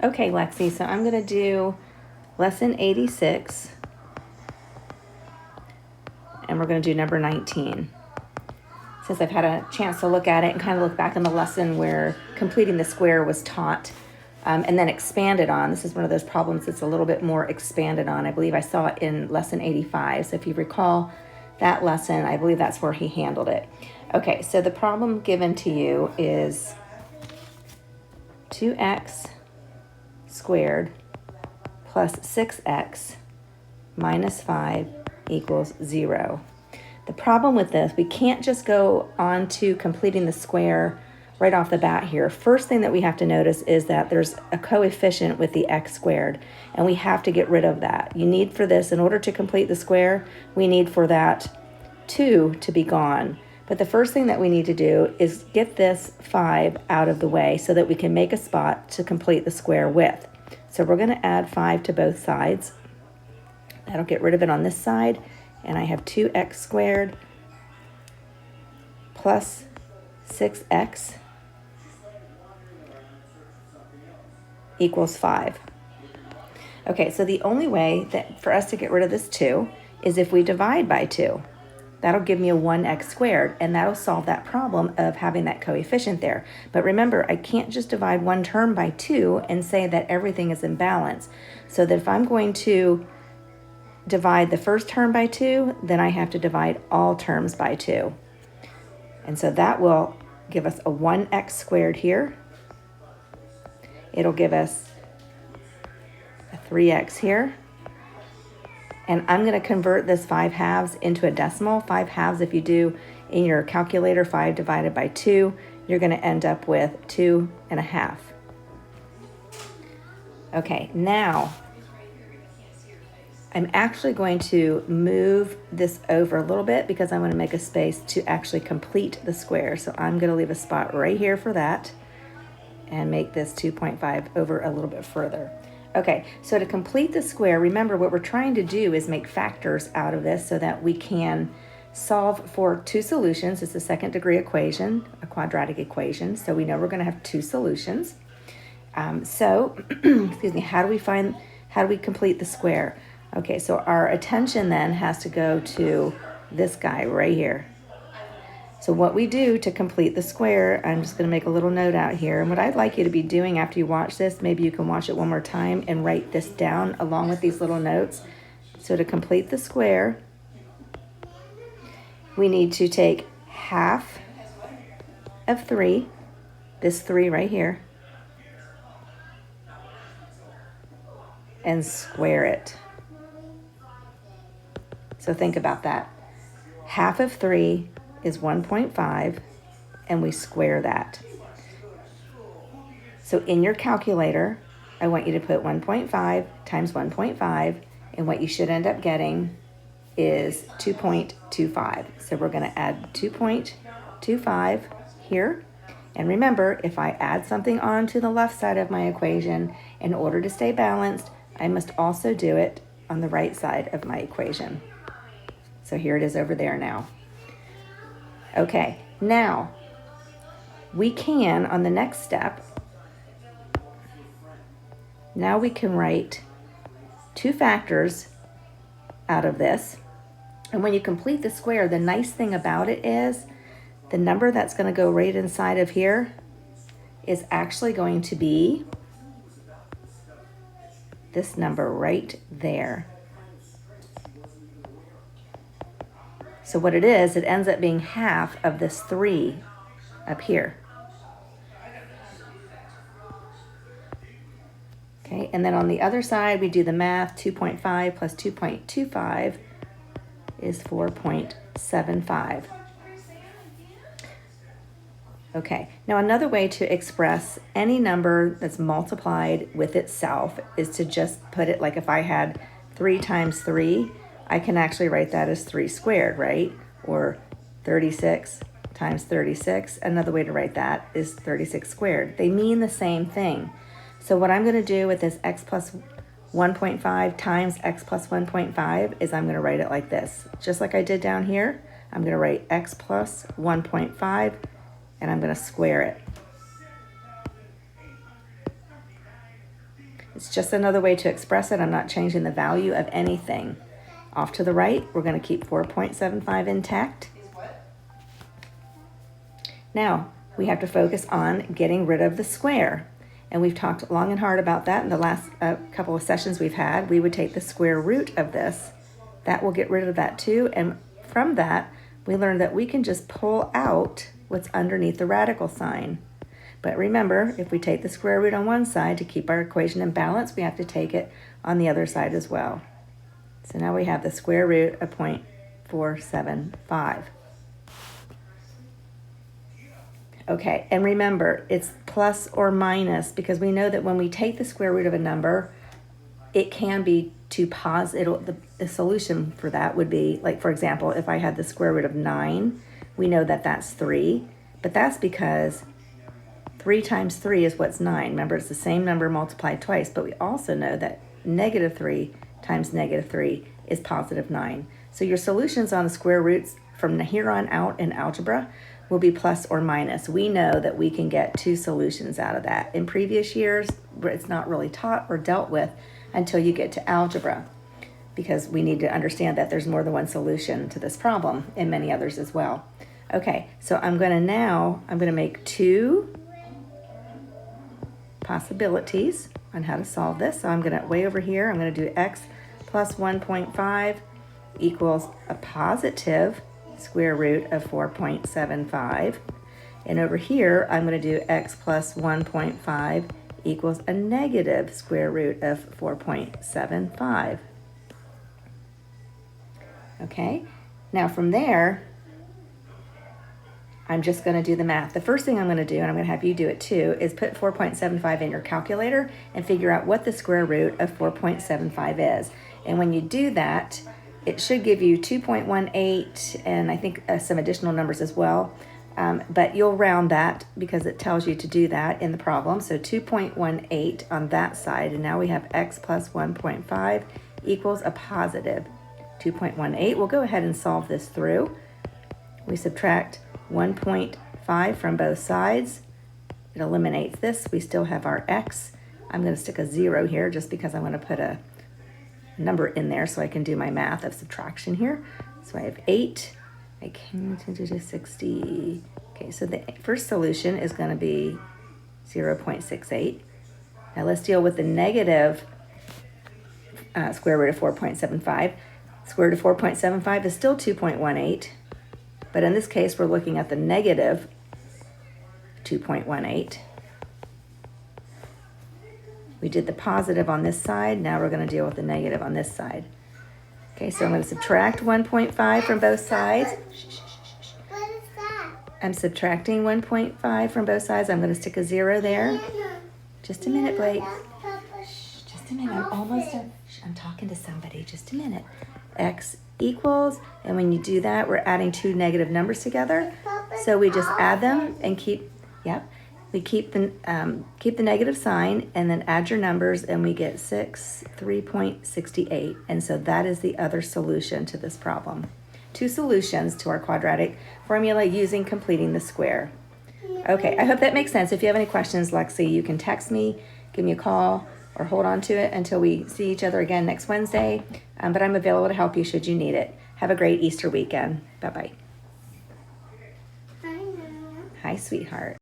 Okay, Lexi, so I'm going to do lesson 86, and we're going to do number 19. Since I've had a chance to look at it and kind of look back on the lesson where completing the square was taught and then expanded on, this is one of those problems that's a little bit more expanded on. I believe I saw it in lesson 85. So if you recall that lesson, I believe that's where he handled it. Okay, so the problem given to you is 2x squared plus 6x minus 5 equals 0. The problem with this, we can't just go on to completing the square right off the bat here. First thing that we have to notice is that there's a coefficient with the x squared, and we have to get rid of that. You need for this, in order to complete the square, we need for that 2 to be gone. But the first thing that we need to do is get this 5 out of the way so that we can make a spot to complete the square with. So we're going to add 5 to both sides. That'll get rid of it on this side. And I have 2x squared plus 6x equals 5. Okay, so the only way that for us to get rid of this 2 is if we divide by 2. That'll give me a 1x squared, and that'll solve that problem of having that coefficient there. But remember, I can't just divide one term by 2 and say that everything is in balance. So that if I'm going to divide the first term by 2, then I have to divide all terms by 2. And so that will give us a 1x squared here. It'll give us a 3x here. And I'm going to convert this 5 halves into a decimal. 5 halves, if you do in your calculator 5 divided by 2, you're going to end up with 2.5. Okay, now I'm actually going to move this over a little bit because I want to make a space to actually complete the square. So I'm going to leave a spot right here for that and make this 2.5 over a little bit further. Okay, so to complete the square, remember what we're trying to do is make factors out of this so that we can solve for 2 solutions. It's a second degree equation, a quadratic equation. So we know we're going to have 2 solutions. Excuse me, how do we complete the square? Okay, so our attention then has to go to this guy right here. So what we do to complete the square, I'm just going to make a little note out here. And what I'd like you to be doing after you watch this, maybe you can watch it one more time and write this down along with these little notes. So to complete the square, we need to take half of 3, this 3 right here, and square it. So think about that. Half of 3 is 1.5, and we square that. So in your calculator, I want you to put 1.5 times 1.5, and what you should end up getting is 2.25. So we're going to add 2.25 here. And remember, if I add something on to the left side of my equation, in order to stay balanced, I must also do it on the right side of my equation. So here it is over there now. Okay, now we can, on the next step, now we can write 2 factors out of this. And when you complete the square, the nice thing about it is the number that's going to go right inside of here is actually going to be this number right there. So what it is, it ends up being half of this 3 up here. Okay, and then on the other side, we do the math. 2.5 plus 2.25 is 4.75. Okay, now another way to express any number that's multiplied with itself is to just put it like if I had 3 times 3, I can actually write that as 3 squared, right? Or 36 times 36. Another way to write that is 36 squared. They mean the same thing. So what I'm going to do with this x plus 1.5 times x plus 1.5 is I'm going to write it like this. Just like I did down here, I'm going to write x plus 1.5 and I'm going to square it. It's just another way to express it. I'm not changing the value of anything. Off to the right, we're going to keep 4.75 intact. Now, we have to focus on getting rid of the square. And we've talked long and hard about that in the last couple of sessions we've had. We would take the square root of this. That will get rid of that too. And from that, we learned that we can just pull out what's underneath the radical sign. But remember, if we take the square root on one side to keep our equation in balance, we have to take it on the other side as well. So now we have the square root of 0.475. Okay, and remember, it's plus or minus because we know that when we take the square root of a number, it can be to positive. The solution for that would be, like, for example, if I had the square root of 9, we know that that's 3, but that's because 3 times 3 is what's 9. Remember, it's the same number multiplied twice, but we also know that negative 3 times negative 3 is positive 9. So your solutions on the square roots from here on out in algebra will be plus or minus. We know that we can get 2 solutions out of that. In previous years, it's not really taught or dealt with until you get to algebra, because we need to understand that there's more than one solution to this problem and many others as well. Okay, so I'm gonna make 2 possibilities on how to solve this. So I'm gonna, way over here, I'm gonna do x plus 1.5 equals a positive square root of 4.75. And over here, I'm going to do x plus 1.5 equals a negative square root of 4.75. Okay, now from there, I'm just going to do the math. The first thing I'm going to do, and I'm going to have you do it too, is put 4.75 in your calculator and figure out what the square root of 4.75 is. And when you do that, it should give you 2.18 and I think some additional numbers as well. But you'll round that because it tells you to do that in the problem. So 2.18 on that side. And now we have x plus 1.5 equals a positive 2.18. We'll go ahead and solve this through. We subtract 1.5 from both sides. It eliminates this. We still have our x. I'm going to stick a 0 here just because I'm going to put a number in there so I can do my math of subtraction here. So I have 8. I came to 60. Okay, so the first solution is going to be 0.68. Now let's deal with the negative square root of 4.75. Square root of 4.75 is still 2.18. But in this case, we're looking at the negative 2.18. We did the positive on this side. Now we're going to deal with the negative on this side. Okay, so I'm going to subtract 1.5 from both sides. What is that? I'm subtracting 1.5 from both sides. I'm going to stick a 0 there. Just a minute, Blake. Just a minute. I'm almost done. I'm talking to somebody. Just a minute. X equals, and when you do that, we're adding 2 negative numbers together. So we just add them and keep, we keep the negative sign and then add your numbers and we get 3.68. And so that is the other solution to this problem. 2 solutions to our quadratic formula using completing the square. Okay, I hope that makes sense. If you have any questions, Lexi, you can text me, give me a call, or hold on to it until we see each other again next Wednesday. But I'm available to help you should you need it. Have a great Easter weekend. Bye-bye. Hi, Nana. Hi, sweetheart.